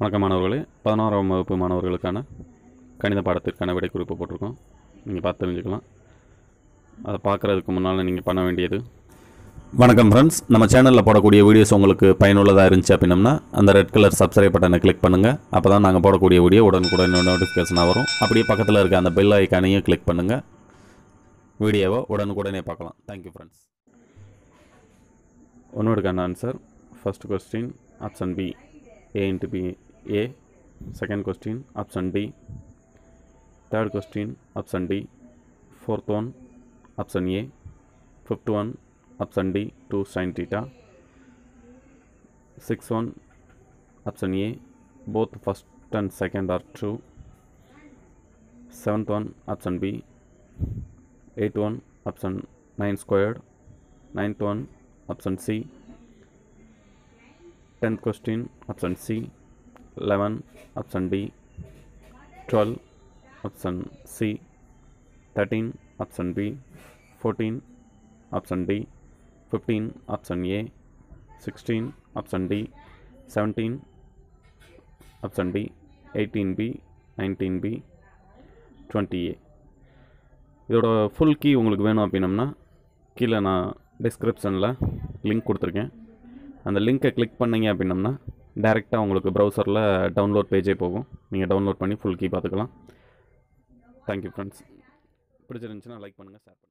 வணக்கம் மாணவர்களே, 11ஆம் வகுப்பு மாணவர்களுக்கான கணித பாடத்திற்கான விடை குறிப்பு போட்டிருக்கோம். நீங்கள் பார்த்து தெரிஞ்சுக்கலாம். அதை பார்க்குறதுக்கு முன்னால் நீங்கள் பண்ண வேண்டியது, வணக்கம் ஃப்ரெண்ட்ஸ், நம்ம சேனலில் போடக்கூடிய வீடியோஸ் உங்களுக்கு பயனுள்ளதாக இருந்துச்சு அப்படின்னம்னா அந்த ரெட் கலர் சப்ஸ்கிரைப் பட்டனை கிளிக் பண்ணுங்கள். அப்போ தான் நாங்கள் போடக்கூடிய வீடியோ உடனுக்குடன் நோட்டிஃபிகேஷனாக வரும். அப்படியே பக்கத்தில் இருக்க அந்த பெல் ஐக்கானையும் கிளிக் பண்ணுங்கள். வீடியோவை உடனுக்குடனே பார்க்கலாம். Thank you friends. ஒன்றுக்கான answer. First question option B, A into B, A. Second question, option D. Third question, option D. Fourth one, option A. Fifth one, option D, 2 sin theta. Sixth one, option A. Both first and second are true. Seventh one, option B. Eighth one, option 9 squared. Ninth one, option C. 10th question, option C. 11, option D. 12, option C. 13, option B. 14, option D. 15, option A. 16, option D. 17, option D. 18B, 19B, 20A. இதோட full key உங்களுக்கு வேணும் அப்படின்னம்னா கீழே நான் டிஸ்கிரிப்ஷனில் link கொடுத்துருக்கேன். அந்த லிங்க்கை கிளிக் பண்ணிங்க அப்படின்னம்னா டேரெக்டாக உங்களுக்கு ப்ரௌசரில் டவுன்லோட் பேஜே போகும். நீங்கள் டவுன்லோட் பண்ணி ஃபுல் கீ பார்த்துக்கலாம். Thank you friends. பிடிச்சிருந்துச்சுன்னா லைக் பண்ணுங்கள், ஷேர் பண்ணுங்கள்.